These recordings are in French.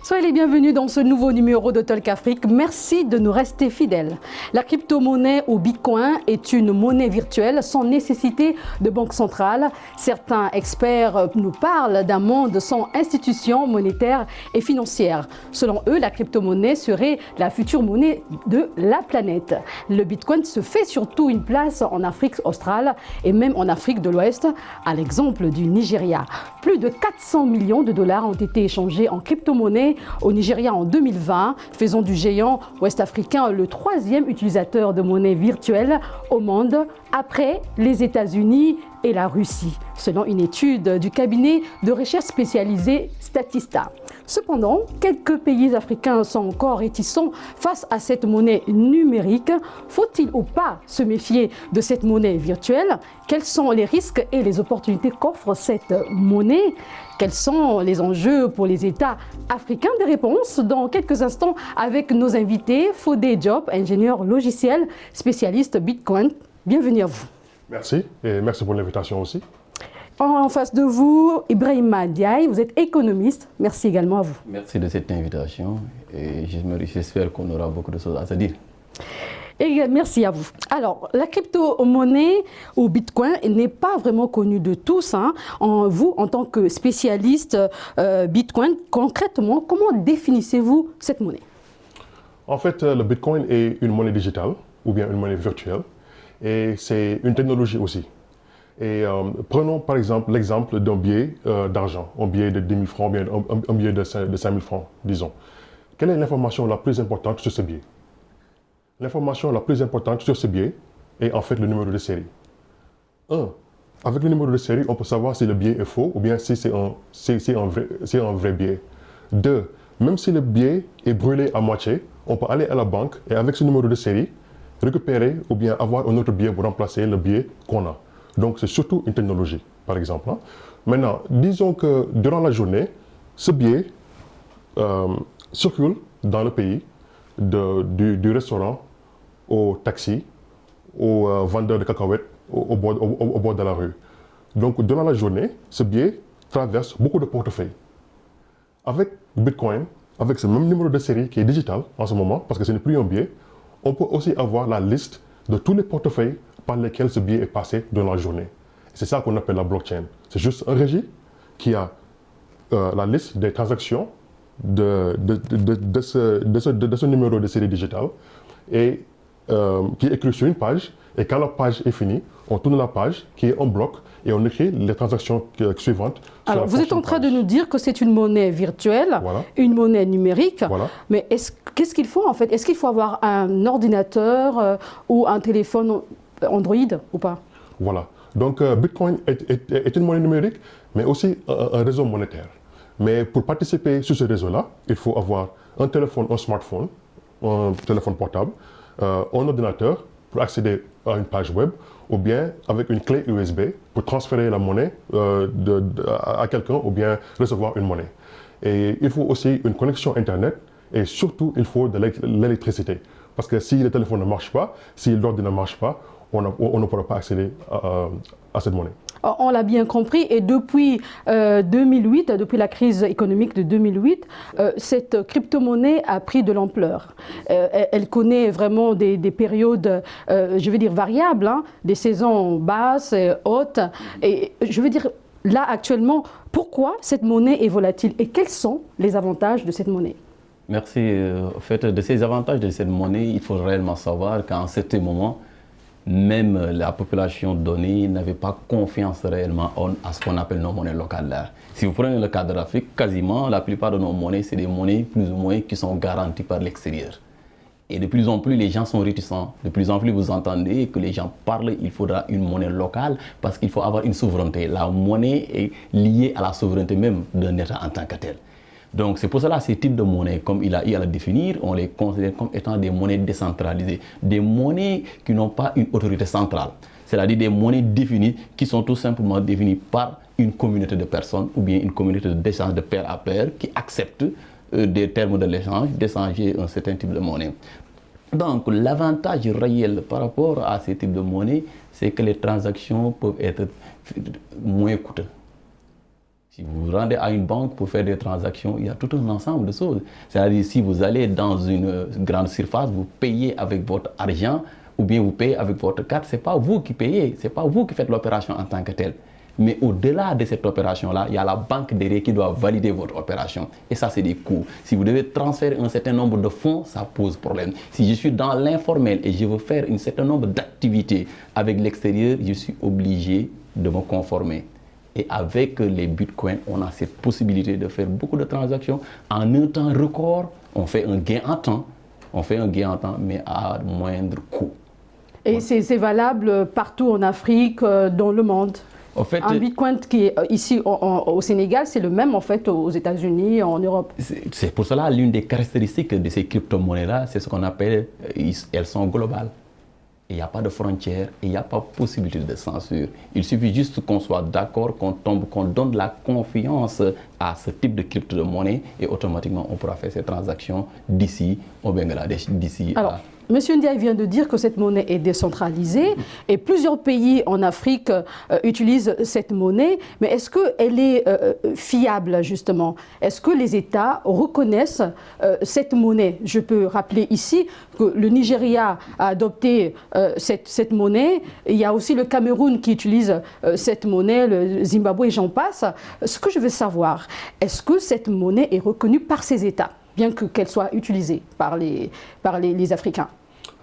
Soyez les bienvenus dans ce nouveau numéro de Talk Afrique. Merci de nous rester fidèles. La crypto-monnaie ou Bitcoin est une monnaie virtuelle sans nécessité de banque centrale. Certains experts nous parlent d'un monde sans institutions monétaires et financières. Selon eux, la crypto-monnaie serait la future monnaie de la planète. Le Bitcoin se fait surtout une place en Afrique australe et même en Afrique de l'Ouest, à l'exemple du Nigeria. Plus de 400 millions de dollars ont été échangés en crypto-monnaie au Nigeria en 2020, faisant du géant ouest-africain le troisième utilisateur de monnaie virtuelle au monde, après les États-Unis et la Russie, selon une étude du cabinet de recherche spécialisé Statista. Cependant, quelques pays africains sont encore réticents face à cette monnaie numérique. Faut-il ou pas se méfier de cette monnaie virtuelle? Quels sont les risques et les opportunités qu'offre cette monnaie? Quels sont les enjeux pour les États africains? Des réponses dans quelques instants avec nos invités. Fodé Diop, ingénieur logiciel, spécialiste Bitcoin. Bienvenue à vous. Merci et merci pour l'invitation aussi. En face de vous, Ibrahima Diaye, vous êtes économiste. Merci également à vous. Merci de cette invitation et j'espère qu'on aura beaucoup de choses à se dire. Et merci à vous. Alors, la crypto-monnaie ou Bitcoin n'est pas vraiment connue de tous. Vous, en tant que spécialiste Bitcoin, concrètement, comment définissez-vous cette monnaie? En fait, le Bitcoin est une monnaie digitale ou bien une monnaie virtuelle et c'est une technologie aussi. Et prenons par exemple l'exemple d'un billet d'argent, un billet de 10 000 francs, bien un billet de 5 000 francs, disons. Quelle est l'information la plus importante sur ce billet? L'information la plus importante sur ce billet est en fait le numéro de série. Avec le numéro de série, on peut savoir si le billet est faux ou bien si c'est un vrai billet. 2, même si le billet est brûlé à moitié, on peut aller à la banque et avec ce numéro de série, récupérer ou bien avoir un autre billet pour remplacer le billet qu'on a. Donc, c'est surtout une technologie, par exemple. Maintenant, disons que durant la journée, ce billet circule dans le pays, du restaurant au taxi, au vendeur de cacahuètes au bord de la rue. Donc, durant la journée, ce billet traverse beaucoup de portefeuilles. Avec Bitcoin, avec ce même numéro de série qui est digital en ce moment, parce que ce n'est plus un billet, on peut aussi avoir la liste de tous les portefeuilles par lesquels ce billet est passé dans la journée. C'est ça qu'on appelle la blockchain. C'est juste un registre qui a la liste des transactions de ce numéro de série digitale et qui est écrit sur une page. Et quand la page est finie, on tourne la page qui est en bloc et on écrit les transactions suivantes. Alors, vous êtes en train de nous dire que c'est une monnaie virtuelle, voilà, une monnaie numérique. Voilà. Mais qu'est-ce qu'il faut en fait? Est-ce qu'il faut avoir un ordinateur ou un téléphone Android ou pas? Voilà. Donc, Bitcoin est une monnaie numérique, mais aussi un réseau monétaire. Mais pour participer sur ce réseau-là, il faut avoir un téléphone, un smartphone, un téléphone portable, un ordinateur pour accéder à une page web, ou bien avec une clé USB pour transférer la monnaie à quelqu'un, ou bien recevoir une monnaie. Et il faut aussi une connexion Internet, et surtout, il faut de l'électricité. Parce que si le téléphone ne marche pas, si l'ordinateur ne marche pas, on ne pourra pas accéder à cette monnaie. On l'a bien compris et depuis 2008, depuis la crise économique de 2008, cette crypto-monnaie a pris de l'ampleur. Elle connaît vraiment des périodes, je veux dire, variables, des saisons basses et hautes. Et je veux dire, là actuellement, pourquoi cette monnaie est volatile et quels sont les avantages de cette monnaie? Merci. En fait, de ces avantages de cette monnaie, il faut réellement savoir qu'à un certain moment, même la population donnée n'avait pas confiance réellement à ce qu'on appelle nos monnaies locales là. Si vous prenez le cas de l'Afrique, quasiment la plupart de nos monnaies, c'est des monnaies plus ou moins qui sont garanties par l'extérieur. Et de plus en plus, les gens sont réticents. De plus en plus, vous entendez que les gens parlent, il faudra une monnaie locale parce qu'il faut avoir une souveraineté. La monnaie est liée à la souveraineté même d'un État en tant que tel. Donc c'est pour cela que ces types de monnaies, comme il a eu à le définir, on les considère comme étant des monnaies décentralisées, des monnaies qui n'ont pas une autorité centrale, c'est-à-dire des monnaies définies qui sont tout simplement définies par une communauté de personnes ou bien une communauté d'échange de pair à pair qui acceptent des termes de l'échange, d'échanger un certain type de monnaie. Donc l'avantage réel par rapport à ces types de monnaies, c'est que les transactions peuvent être moins coûteuses. Si vous vous rendez à une banque pour faire des transactions, il y a tout un ensemble de choses. C'est-à-dire si vous allez dans une grande surface, vous payez avec votre argent ou bien vous payez avec votre carte, ce n'est pas vous qui payez, ce n'est pas vous qui faites l'opération en tant que telle. Mais au-delà de cette opération-là, il y a la banque derrière qui doit valider votre opération. Et ça, c'est des coûts. Si vous devez transférer un certain nombre de fonds, ça pose problème. Si je suis dans l'informel et je veux faire un certain nombre d'activités avec l'extérieur, je suis obligé de me conformer. Et avec les bitcoins, on a cette possibilité de faire beaucoup de transactions en un temps record. On fait un gain en temps. On fait un gain en temps, mais à moindre coût. Et c'est valable partout en Afrique, dans le monde. En fait, un bitcoin qui est ici au Sénégal, c'est le même en fait aux États-Unis, en Europe. C'est pour cela l'une des caractéristiques de ces crypto-monnaies-là, c'est ce qu'on appelle, elles sont globales. Il n'y a pas de frontières, il n'y a pas de possibilité de censure. Il suffit juste qu'on soit d'accord, qu'on donne de la confiance à ce type de crypto-monnaie et automatiquement on pourra faire ces transactions d'ici au Bangladesh, d'ici à... Monsieur Ndiaye vient de dire que cette monnaie est décentralisée et plusieurs pays en Afrique utilisent cette monnaie, mais est-ce qu'elle est fiable justement? Est-ce que les États reconnaissent cette monnaie? Je peux rappeler ici que le Nigeria a adopté cette monnaie, il y a aussi le Cameroun qui utilise cette monnaie, le Zimbabwe et j'en passe. Ce que je veux savoir, est-ce que cette monnaie est reconnue par ces États, bien qu'elle soit utilisée par les Africains?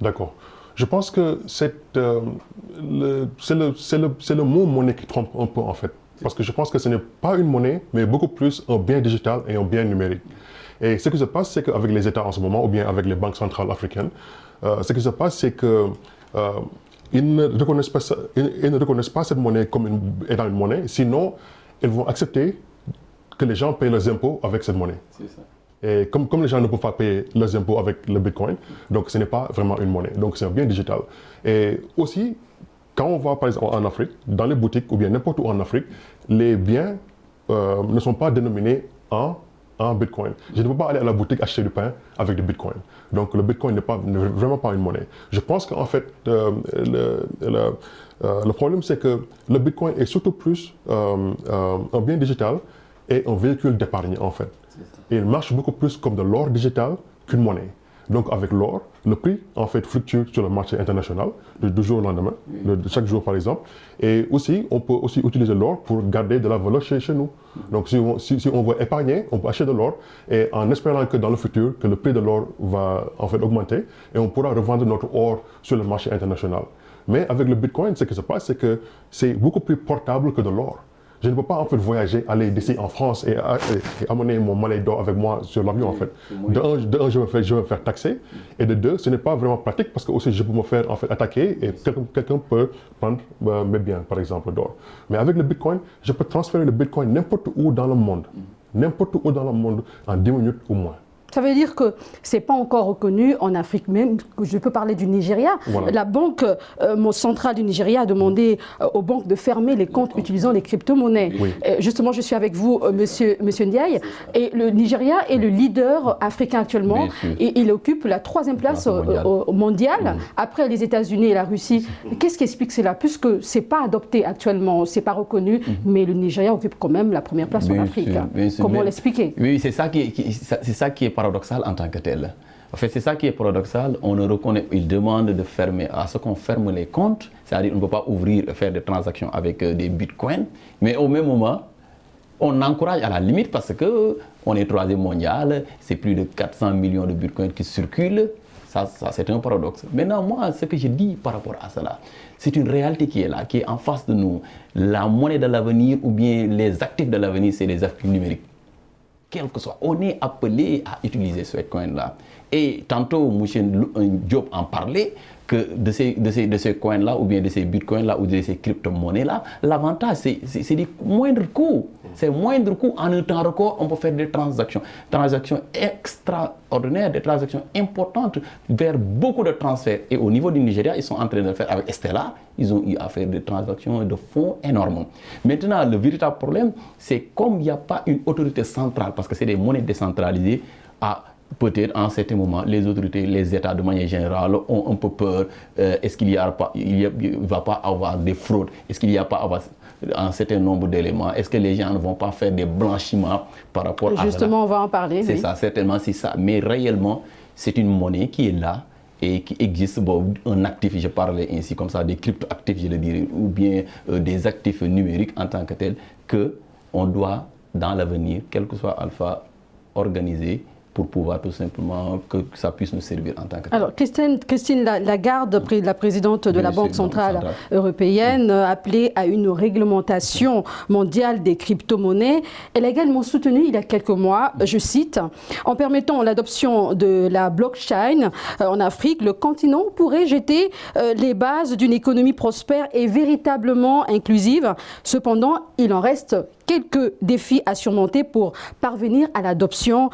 D'accord. Je pense que c'est le mot monnaie qui trompe un peu en fait. Parce que je pense que ce n'est pas une monnaie, mais beaucoup plus un bien digital et un bien numérique. Et ce qui se passe, c'est qu'avec les États en ce moment, ou bien avec les banques centrales africaines, ce qui se passe, c'est qu'ils ne reconnaissent pas cette monnaie comme étant une monnaie, sinon ils vont accepter que les gens payent leurs impôts avec cette monnaie. C'est ça. Et comme les gens ne peuvent pas payer leurs impôts avec le Bitcoin, donc ce n'est pas vraiment une monnaie. Donc c'est un bien digital. Et aussi, quand on va par exemple en Afrique, dans les boutiques ou bien n'importe où en Afrique, les biens ne sont pas dénominés en Bitcoin. Je ne peux pas aller à la boutique acheter du pain avec du Bitcoin. Donc le Bitcoin n'est vraiment pas une monnaie. Je pense qu'en fait, le problème c'est que le Bitcoin est surtout plus un bien digital et un véhicule d'épargne en fait. Et il marche beaucoup plus comme de l'or digital qu'une monnaie. Donc avec l'or, le prix en fait fluctue sur le marché international du jour au lendemain, de chaque jour par exemple. Et aussi, on peut aussi utiliser l'or pour garder de la valeur chez nous. Donc si on veut épargner, on peut acheter de l'or et en espérant que dans le futur, que le prix de l'or va en fait augmenter et on pourra revendre notre or sur le marché international. Mais avec le Bitcoin, ce qui se passe, c'est que c'est beaucoup plus portable que de l'or. Je ne peux pas en fait voyager, aller d'ici en France et amener mon monnaie d'or avec moi sur l'avion en fait. De un, je vais me faire taxer et de deux, ce n'est pas vraiment pratique parce que aussi je peux me faire en fait attaquer et quelqu'un peut prendre mes biens par exemple d'or. Mais avec le Bitcoin, je peux transférer le Bitcoin n'importe où dans le monde. N'importe où dans le monde en 10 minutes ou moins. Ça veut dire que ce n'est pas encore reconnu en Afrique même. Je peux parler du Nigeria. Voilà. La banque centrale du Nigeria a demandé aux banques de fermer les comptes utilisant les crypto-monnaies. Oui. Justement, je suis avec vous, monsieur Ndiaye. Et le Nigeria est le leader africain actuellement. Et il occupe la 3e place mondiale après les États-Unis et la Russie. Qu'est-ce qui explique cela? Puisque ce n'est pas adopté actuellement, ce n'est pas reconnu, mais le Nigeria occupe quand même la 1re place en Afrique. Comment l'expliquer? Oui, c'est ça qui est paradoxal en tant que tel. En fait, c'est ça qui est paradoxal. On ne reconnaît, il demande de fermer, à ce qu'on ferme les comptes, c'est-à-dire on ne peut pas ouvrir et faire des transactions avec des bitcoins, mais au même moment, on encourage à la limite parce qu'on est 3e mondial, c'est plus de 400 millions de bitcoins qui circulent. Ça c'est un paradoxe. Maintenant, moi, ce que je dis par rapport à cela, c'est une réalité qui est là, qui est en face de nous. La monnaie de l'avenir ou bien les actifs de l'avenir, c'est les actifs numériques. Quel que soit, on est appelé à utiliser ce coin-là. Et tantôt, M. Diop en parlait, que de ces coins-là, ou bien de ces bitcoins-là, ou de ces crypto-monnaies-là, l'avantage, c'est des moindres coûts. C'est moindre coût. En un temps record, on peut faire des transactions. Transactions extraordinaires, des transactions importantes vers beaucoup de transferts. Et au niveau du Nigeria, ils sont en train de le faire avec Estella. Ils ont eu à faire des transactions de fonds énormes. Maintenant, le véritable problème, c'est comme il n'y a pas une autorité centrale, parce que c'est des monnaies décentralisées, peut-être en certains moments, les autorités, les États de manière générale ont un peu peur. Est-ce qu'il ne va pas avoir des fraudes? Est-ce qu'il n'y a pas avoir un certain nombre d'éléments. Est-ce que les gens ne vont pas faire des blanchiments par rapport à ça? Justement, on va en parler. C'est oui. ça, certainement c'est ça. Mais réellement, c'est une monnaie qui est là et qui existe, bon, un actif, je parlais ainsi comme ça, des crypto-actifs, je le dirais, ou bien des actifs numériques en tant que tels, qu'on doit, dans l'avenir, quel que soit Alpha, organiser pour pouvoir tout simplement que ça puisse nous servir en tant que tel. Alors, Christine Lagarde, la présidente de la Banque centrale européenne, a appelé à une réglementation mondiale des crypto-monnaies. Elle a également soutenu il y a quelques mois, je cite, en permettant l'adoption de la blockchain en Afrique, le continent pourrait jeter les bases d'une économie prospère et véritablement inclusive. Cependant, il en reste quelques défis à surmonter pour parvenir à l'adoption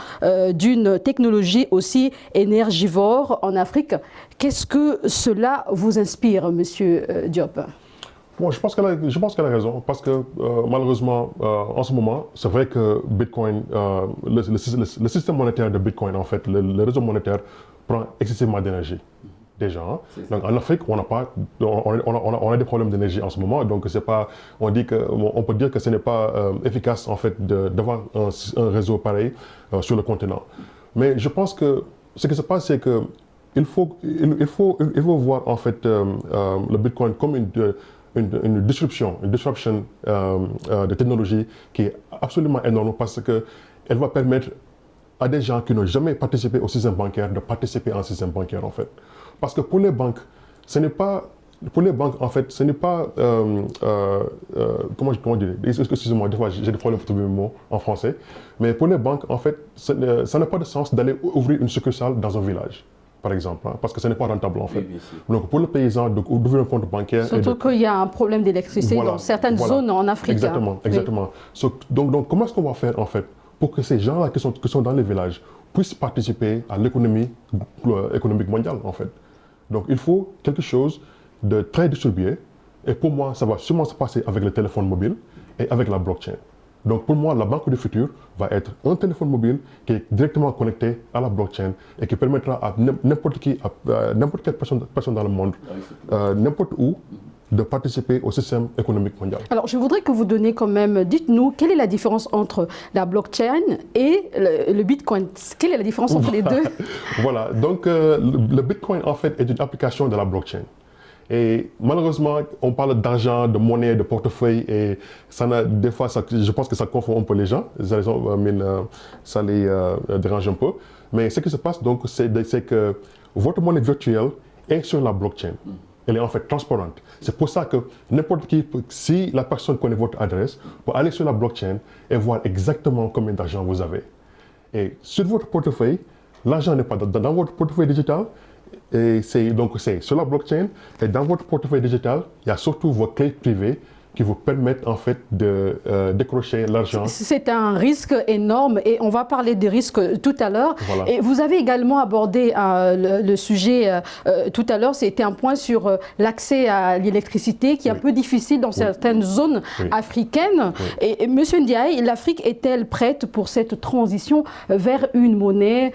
d'une technologie aussi énergivore en Afrique. Qu'est-ce que cela vous inspire, Monsieur Diop? Bon, je pense qu'elle a raison, parce que malheureusement, en ce moment, c'est vrai que Bitcoin, le système monétaire de Bitcoin, en fait, le réseau monétaire prend excessivement d'énergie. Déjà. Hein. Donc en Afrique, on a des problèmes d'énergie en ce moment, donc c'est pas, on peut dire que ce n'est pas efficace en fait d'avoir un réseau pareil sur le continent. Mais je pense que ce qui se passe, c'est que il faut voir en fait le Bitcoin comme une disruption de technologie qui est absolument énorme, parce que elle va permettre à des gens qui n'ont jamais participé au système bancaire de participer au système bancaire en fait. Parce que pour les banques, en fait, ce n'est pas, comment dire, excusez-moi, des fois j'ai des problèmes pour trouver mes mots en français, mais pour les banques, en fait, ça n'a pas de sens d'aller ouvrir une succursale dans un village, par exemple, hein, parce que ce n'est pas rentable en fait. Oui, donc pour le paysan, d'ouvrir un compte bancaire... Surtout qu'il y a un problème d'électricité dans certaines zones en Afrique. Exactement, hein. Exactement. Oui. Donc comment est-ce qu'on va faire en fait pour que ces gens-là qui sont dans les villages puissent participer à l'économie économique mondiale en fait? Donc il faut quelque chose de très distribué, et pour moi ça va sûrement se passer avec le téléphone mobile et avec la blockchain. Donc pour moi la banque du futur va être un téléphone mobile qui est directement connecté à la blockchain et qui permettra à n'importe quelle personne dans le monde, n'importe où, de participer au système économique mondial. Alors, je voudrais que vous donniez quand même, dites-nous, quelle est la différence entre la blockchain et le Bitcoin? Quelle est la différence entre les deux? Voilà, donc le Bitcoin, en fait, est une application de la blockchain. Et malheureusement, on parle d'argent, de monnaie, de portefeuille, et des fois, je pense que ça confond un peu les gens, ça les dérange un peu. Mais ce qui se passe, donc, c'est que votre monnaie virtuelle est sur la blockchain. Elle est en fait transparente. C'est pour ça que n'importe qui, si la personne connaît votre adresse, peut aller sur la blockchain et voir exactement combien d'argent vous avez. Et sur votre portefeuille, l'argent n'est pas dans votre portefeuille digital, et c'est sur la blockchain, et dans votre portefeuille digital, il y a surtout vos clés privées qui vous permettent en fait de décrocher l'argent. C'est un risque énorme, et on va parler des risques tout à l'heure. Voilà. Et vous avez également abordé le sujet tout à l'heure, c'était un point sur l'accès à l'électricité qui est un peu difficile dans certaines zones africaines. Et Monsieur Ndiaye, l'Afrique est-elle prête pour cette transition vers une monnaie,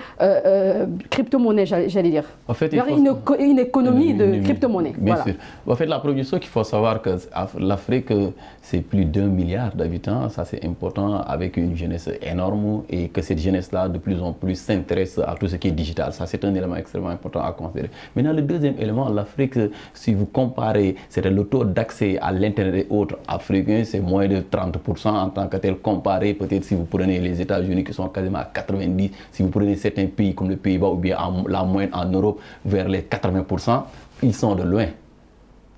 crypto-monnaie, j'allais dire, en fait, vers une économie de crypto-monnaie? Bien sûr. En fait, la première chose qu'il faut savoir que l'Afrique, c'est plus d'1 milliard d'habitants, ça c'est important, avec une jeunesse énorme, et que cette jeunesse-là de plus en plus s'intéresse à tout ce qui est digital. Ça c'est un élément extrêmement important à considérer. Maintenant, le deuxième élément, l'Afrique, si vous comparez, c'est le taux d'accès à l'Internet et autres africains, c'est moins de 30% en tant que tel, comparé peut-être si vous prenez les États-Unis qui sont quasiment à 90%, si vous prenez certains pays comme les Pays-Bas ou bien la moyenne en Europe vers les 80%, ils sont de loin.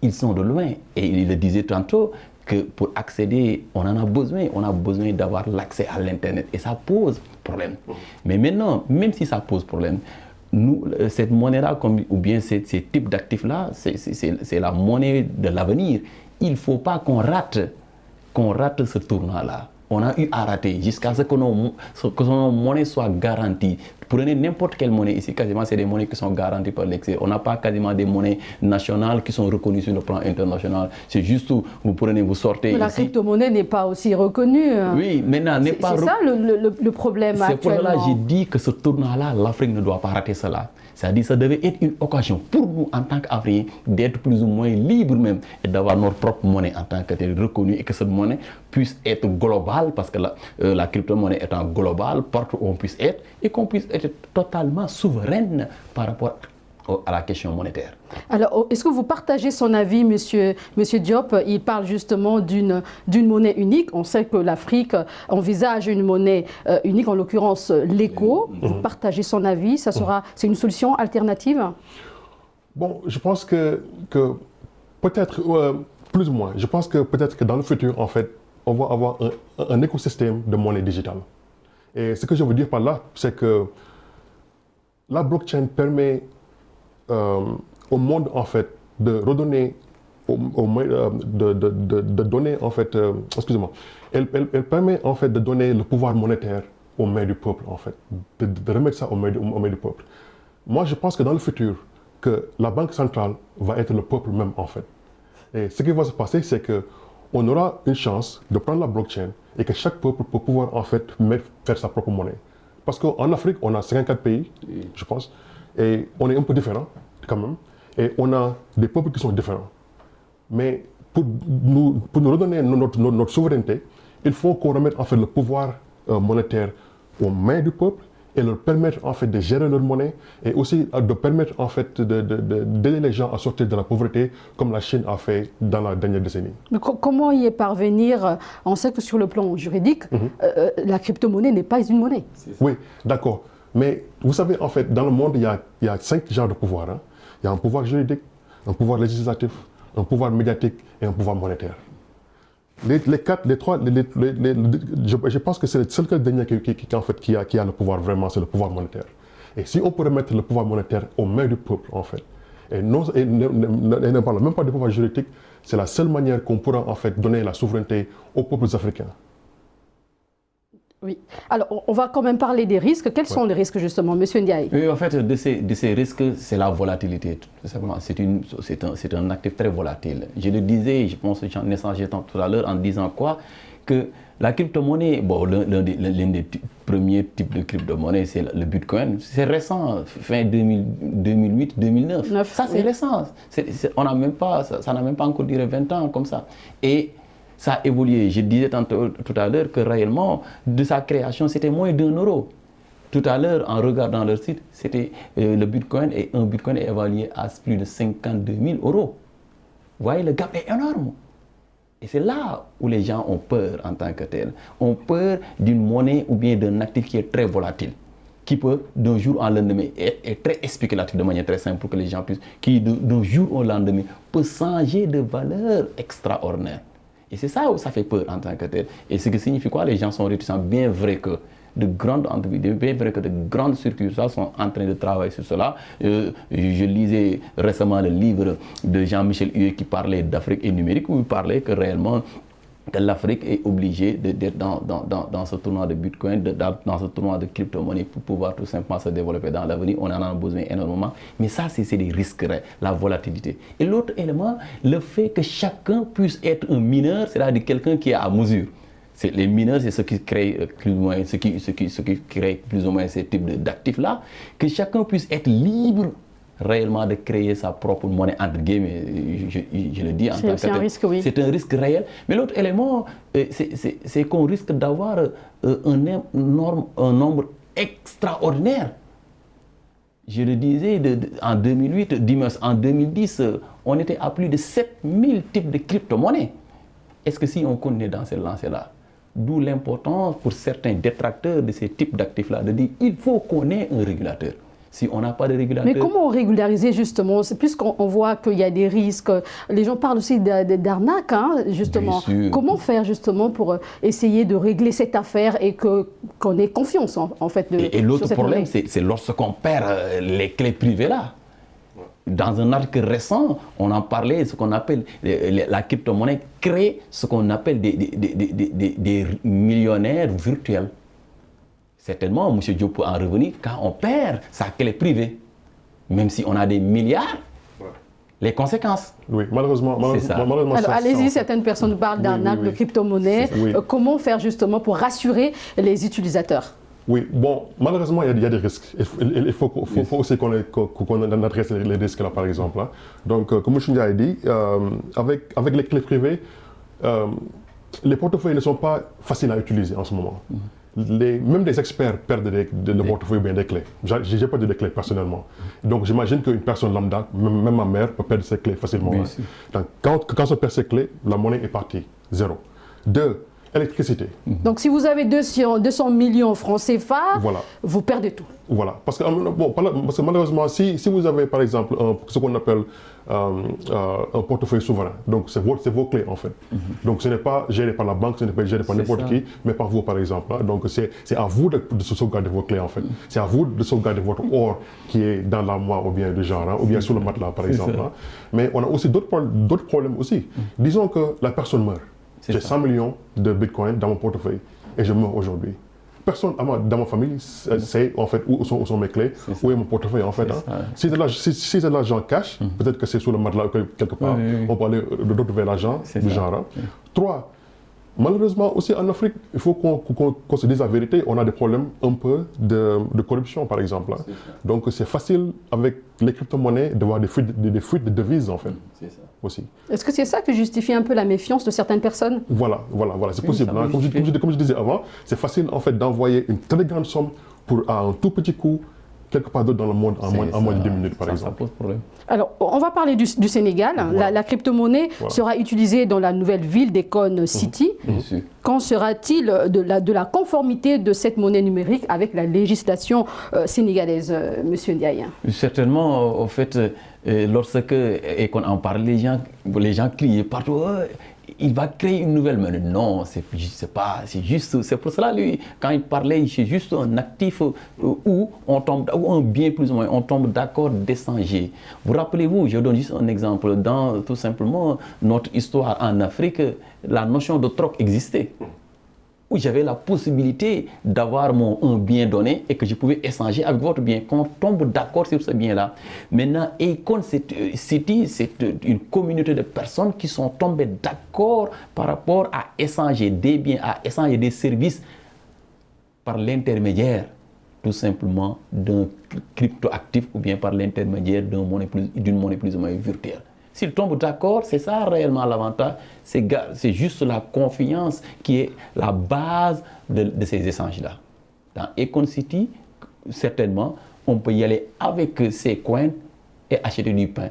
Ils sont de loin, et il le disait tantôt que pour accéder, on en a besoin d'avoir l'accès à l'Internet, et ça pose problème. Mais maintenant, même si ça pose problème, nous, cette monnaie-là, ou bien ces types d'actifs-là, c'est la monnaie de l'avenir. Il ne faut pas qu'on rate ce tournant-là. On a eu à rater jusqu'à ce que nos monnaies soient garanties Prenez n'importe quelle monnaie ici, quasiment c'est des monnaies qui sont garanties par l'extérieur. On n'a pas quasiment des monnaies nationales qui sont reconnues sur le plan international. C'est juste où vous prenez, vous sortez mais la crypto-monnaie n'est pas aussi reconnue. Oui, maintenant n'est pas... C'est ça le problème actuellement. C'est pour cela que j'ai dit que ce tournant-là, l'Afrique ne doit pas rater cela. C'est-à-dire que ça devait être une occasion pour nous, en tant qu'Africains, d'être plus ou moins libres même et d'avoir notre propre monnaie en tant que telle reconnue et que cette monnaie puisse être globale, parce que la crypto-monnaie étant globale, partout où on puisse être, et qu'on puisse être totalement souveraine par rapport à la question monétaire. Alors, est-ce que vous partagez son avis, monsieur Diop? Il parle justement d'une monnaie unique. On sait que l'Afrique envisage une monnaie unique, en l'occurrence l'éco. Vous partagez son avis? C'est une solution alternative? Bon, je pense que peut-être, plus ou moins, je pense que peut-être que dans le futur, en fait, on va avoir un écosystème de monnaie digitale. Et ce que je veux dire par là, c'est que la blockchain permet au monde, en fait, de redonner, de donner, en fait, excusez-moi, elle permet, en fait, de donner le pouvoir monétaire aux mains du peuple, en fait, de remettre ça aux mains du peuple. Moi, je pense que dans le futur, que la banque centrale va être le peuple même, en fait. Et ce qui va se passer, c'est qu'on aura une chance de prendre la blockchain et que chaque peuple peut pouvoir, en fait, faire sa propre monnaie. Parce qu'en Afrique, on a 54 pays, je pense, et on est un peu différents, quand même. Et on a des peuples qui sont différents. Mais pour nous redonner notre souveraineté, il faut qu'on remette en fait le pouvoir monétaire aux mains du peuple et leur permettre en fait de gérer leur monnaie et aussi de permettre en fait d'aider les gens à sortir de la pauvreté comme la Chine a fait dans la dernière décennie. Mais comment y parvenir? On sait que sur le plan juridique, la crypto-monnaie n'est pas une monnaie. Oui, d'accord. Mais vous savez, en fait, dans le monde, il y a 5 genres de pouvoir. Hein. Il y a un pouvoir juridique, un pouvoir législatif, un pouvoir médiatique et un pouvoir monétaire. Les trois, je pense que c'est le seul dernier qui a le pouvoir vraiment, c'est le pouvoir monétaire. Et si on peut remettre le pouvoir monétaire aux mains du peuple, en fait, et ne parle même pas du pouvoir juridique, c'est la seule manière qu'on pourra en fait donner la souveraineté aux peuples africains. Oui. Alors, on va quand même parler des risques. Quels sont les risques, justement, Monsieur Ndiaye? Oui, en fait, de ces risques, c'est la volatilité, tout simplement. C'est un actif très volatile. Je le disais, je pense que j'en ai changé tout à l'heure en disant quoi? Que la crypto-monnaie, bon, l'un des premiers types de crypto-monnaie, c'est le Bitcoin. C'est récent, fin 2008-2009. Ça, c'est récent. Ça n'a même pas encore duré 20 ans comme ça. Et ça a évolué. Je disais tout à l'heure que réellement, de sa création, c'était moins d'1 €. Tout à l'heure, en regardant leur site, c'était le Bitcoin, et un Bitcoin est évalué à plus de 52 000 €. Vous voyez, le gap est énorme. Et c'est là où les gens ont peur en tant que tel. Ont peur d'une monnaie ou bien d'un actif qui est très volatile, qui peut d'un jour au lendemain être très spéculatif de manière très simple pour que les gens puissent, qui d'un jour au lendemain peut changer de valeur extraordinaire. Et c'est ça où ça fait peur en tant que tel. Et ce qui signifie quoi? Les gens sont réticents, bien vrai que de grandes entreprises, bien vrai que de grandes structures sont en train de travailler sur cela. Je lisais récemment le livre de Jean-Michel Huet qui parlait d'Afrique et numérique, où il parlait que réellement que l'Afrique est obligée d'être dans ce tournoi de Bitcoin, dans ce tournoi de crypto-monnaie pour pouvoir tout simplement se développer dans l'avenir. On en a besoin énormément. Mais ça, c'est des risques, la volatilité. Et l'autre élément, le fait que chacun puisse être un mineur, c'est-à-dire quelqu'un qui est à mesure. Les mineurs, c'est ce qui crée plus ou moins, ce qui crée plus ou moins ces types d'actifs-là. Que chacun puisse être libre réellement de créer sa propre monnaie, entre guillemets, je le dis en tant que c'est un risque, oui. C'est un risque réel. Mais l'autre élément, c'est qu'on risque d'avoir un nombre extraordinaire. Je le disais, en 2010, on était à plus de 7000 types de crypto-monnaies. Est-ce que si on connaît dans ces lancers-là, d'où l'importance pour certains détracteurs de ces types d'actifs-là de dire qu'il faut qu'on ait un régulateur. Si on n'a pas de régulateur... Mais comment régulariser justement? Puisqu'on voit qu'il y a des risques, les gens parlent aussi d'arnaque, hein, justement. Comment faire justement pour essayer de régler cette affaire et qu'on ait confiance en fait? Et l'autre problème, c'est lorsqu'on perd les clés privées là. Dans un article récent, on en parlait, ce qu'on appelle la crypto-monnaie crée ce qu'on appelle des millionnaires virtuels. certainement, M. Diop peut en revenir, quand on perd sa clé privée, même si on a des milliards, les conséquences. Oui, malheureusement. Alors, allez-y, certaines personnes parlent d'arnaque, de crypto-monnaie. Comment faire justement pour rassurer les utilisateurs? Oui, bon, malheureusement, il y a des risques. Il faut aussi qu'on adresse les risques là, par exemple. Hein. Donc, comme je l'ai dit, avec les clés privées, les portefeuilles ne sont pas faciles à utiliser en ce moment. Même des experts perdent le portefeuille ou bien des clés. Je n'ai pas de clés personnellement. Donc j'imagine qu'une personne lambda, même ma mère, peut perdre ses clés facilement. Hein. Donc, quand on perd ses clés, la monnaie est partie. 0. 2. Électricité. Donc si vous avez 200 millions francs CFA, vous perdez tout. Voilà. Parce que malheureusement, si vous avez par exemple ce qu'on appelle un portefeuille souverain, donc c'est vos clés en fait. Donc ce n'est pas géré par la banque, ce n'est pas géré par n'importe qui, mais par vous par exemple. Hein. Donc c'est à vous de sauvegarder vos clés en fait. C'est à vous de sauvegarder votre or qui est dans l'armoire ou bien du genre, hein, ou bien sous le matelas par exemple. Hein. Mais on a aussi d'autres problèmes aussi. Disons que la personne meurt. J'ai 100 millions de bitcoins dans mon portefeuille et je meurs aujourd'hui. Personne dans ma famille sait en fait où sont mes clés, où est mon portefeuille en fait. Hein. Si c'est de l'argent cash, peut-être que c'est sous le matelas quelque part, on peut aller retrouver l'argent du genre. Hein. 3. Malheureusement aussi en Afrique, il faut qu'on se dise la vérité, on a des problèmes un peu de corruption par exemple. Hein. Donc c'est facile avec les crypto-monnaies de voir des fuites de devises en fait. Aussi. Est-ce que c'est ça qui justifie un peu la méfiance de certaines personnes? Voilà, c'est possible. Hein. Comme je disais avant, c'est facile en fait d'envoyer une très grande somme pour un tout petit coup quelque part d'autre dans le monde en moins de 2 minutes par exemple. Ça pose problème. Alors, on va parler du Sénégal. La crypto-monnaie sera utilisée dans la nouvelle ville d'Econ City. Qu'en sera-t-il de la conformité de cette monnaie numérique avec la législation sénégalaise, Monsieur Ndiaye? Certainement, au fait, lorsque Econ en parle, les gens crient partout. Il va créer une nouvelle monnaie. Non, c'est pour cela, lui, quand il parlait, c'est juste un actif où on tombe, ou un bien plus ou moins, on tombe d'accord d'échanger. Vous rappelez-vous, je donne juste un exemple, dans tout simplement notre histoire en Afrique, la notion de troc existait. Où j'avais la possibilité d'avoir un bien donné et que je pouvais échanger avec votre bien, qu'on tombe d'accord sur ce bien-là. Maintenant, Econ City, c'est une communauté de personnes qui sont tombées d'accord par rapport à échanger des biens, à échanger des services par l'intermédiaire, tout simplement, d'un cryptoactif ou bien par l'intermédiaire d'une monnaie plus ou moins virtuelle. S'ils tombent d'accord, c'est ça réellement l'avantage. C'est juste la confiance qui est la base de ces échanges-là. Dans Econ City, certainement, on peut y aller avec ces coins et acheter du pain.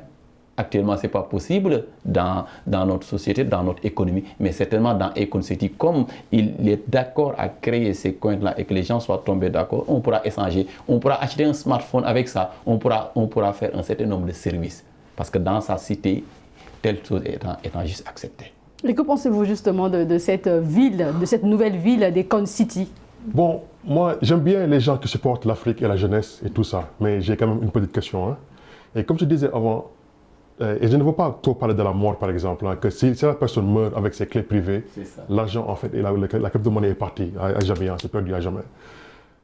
Actuellement, ce n'est pas possible dans notre société, dans notre économie, mais certainement dans Econ City, comme il est d'accord à créer ces coins-là et que les gens soient tombés d'accord, on pourra échanger, on pourra acheter un smartphone avec ça, on pourra faire un certain nombre de services. Parce que dans sa cité, telle chose étant juste acceptée. Et que pensez-vous justement de cette ville, de cette nouvelle ville d'Econ City? Bon, moi j'aime bien les gens qui supportent l'Afrique et la jeunesse et tout ça, mais j'ai quand même une petite question. Hein. Et comme je disais avant, et je ne veux pas trop parler de la mort par exemple, hein, que si la personne meurt avec ses clés privées, l'argent en fait, et la crypto-monnaie est partie à jamais, hein, c'est perdu à jamais.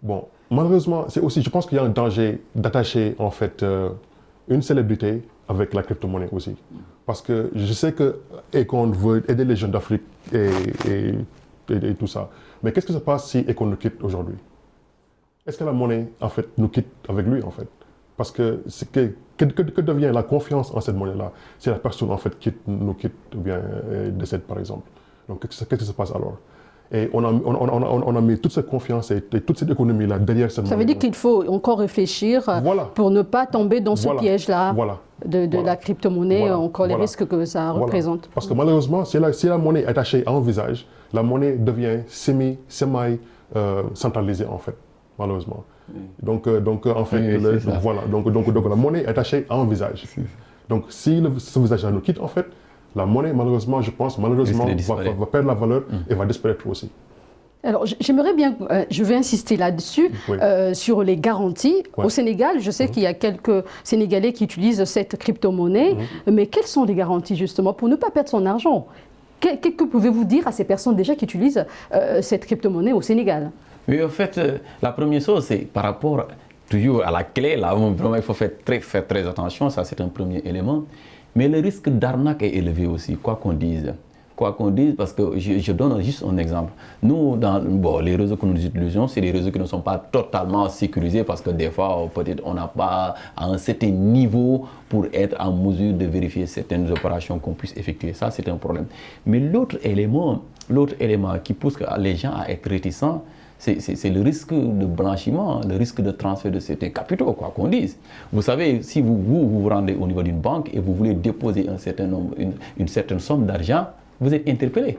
Bon, malheureusement, c'est aussi, je pense qu'il y a un danger d'attacher en fait une célébrité avec la crypto-monnaie aussi. Parce que je sais que Econ veut aider les jeunes d'Afrique et tout ça. Mais qu'est-ce qui se passe si Econ nous quitte aujourd'hui? Est-ce que la monnaie, en fait, nous quitte avec lui, en fait? Parce que que devient la confiance en cette monnaie-là si la personne, en fait, nous quitte ou bien décède, par exemple? Donc, qu'est-ce qui se passe alors? Et on a mis toute cette confiance et toute cette économie-là derrière cette monnaie. Ça veut dire qu'il faut encore réfléchir pour ne pas tomber dans ce piège-là de la crypto-monnaie, encore les risques que ça représente. Parce que malheureusement, si la monnaie est attachée à un visage, la monnaie devient semi-centralisée en fait, malheureusement. Donc en fait, donc la monnaie est attachée à un visage. Donc si ce visage-là nous quitte en fait, la monnaie, malheureusement, je pense, va perdre la valeur et va disparaître aussi. Alors, j'aimerais bien, je vais insister là-dessus, sur les garanties. Au Sénégal, je sais qu'il y a quelques Sénégalais qui utilisent cette crypto-monnaie, mais quelles sont les garanties justement pour ne pas perdre son argent? Que pouvez-vous dire à ces personnes déjà qui utilisent cette crypto-monnaie au Sénégal? Oui, en fait, la première chose, c'est par rapport toujours à la clé, là, vraiment, il faut faire très attention, ça c'est un premier élément. Mais le risque d'arnaque est élevé aussi, quoi qu'on dise. Quoi qu'on dise, parce que je donne juste un exemple. Nous, les réseaux que nous utilisons, c'est des réseaux qui ne sont pas totalement sécurisés parce que des fois, peut-être on n'a pas à un certain niveau pour être en mesure de vérifier certaines opérations qu'on puisse effectuer. Ça, c'est un problème. Mais l'autre élément qui pousse les gens à être réticents, c'est le risque de blanchiment, le risque de transfert de certains capitaux, quoi qu'on dise. Vous savez, si vous rendez au niveau d'une banque et vous voulez déposer une certaine somme d'argent, vous êtes interpellé.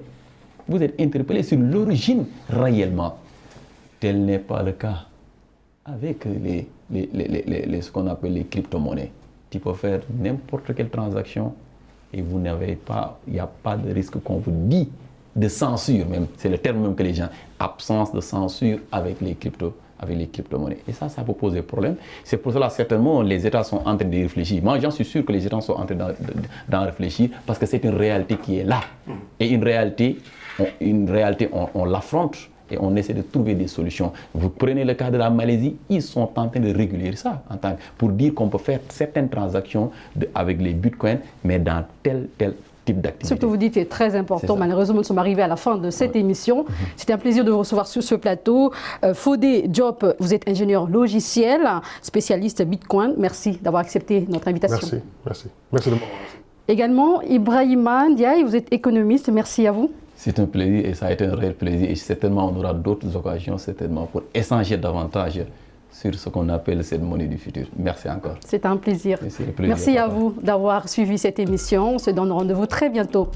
Vous êtes interpellé sur l'origine réellement. Tel n'est pas le cas avec ce qu'on appelle les crypto-monnaies. Tu peux faire n'importe quelle transaction et vous n'avez pas, il n'y a pas de risque qu'on vous dit de censure même. C'est le terme même que les gens, absence de censure avec les crypto-monnaies. Et ça peut poser problème. C'est pour cela, certainement, les États sont en train d'y réfléchir. Moi, j'en suis sûr que les États sont en train d'en réfléchir parce que c'est une réalité qui est là. Et une réalité, on l'affronte et on essaie de trouver des solutions. Vous prenez le cas de la Malaisie, ils sont en train de réguler ça pour dire qu'on peut faire certaines transactions avec les bitcoins, mais dans tel type d'activité. Ce que vous dites est très important. Malheureusement, nous sommes arrivés à la fin de cette émission. C'était un plaisir de vous recevoir sur ce plateau. Fodé Diop, vous êtes ingénieur logiciel, spécialiste Bitcoin. Merci d'avoir accepté notre invitation. Merci de m'avoir reçu. Également, Ibrahima Ndiaye, vous êtes économiste. Merci à vous. C'est un plaisir et ça a été un réel plaisir. Et certainement, on aura d'autres occasions certainement pour échanger davantage sur ce qu'on appelle cette monnaie du futur. Merci encore. C'est un plaisir. Merci à vous d'avoir suivi cette émission. On se donne rendez-vous très bientôt.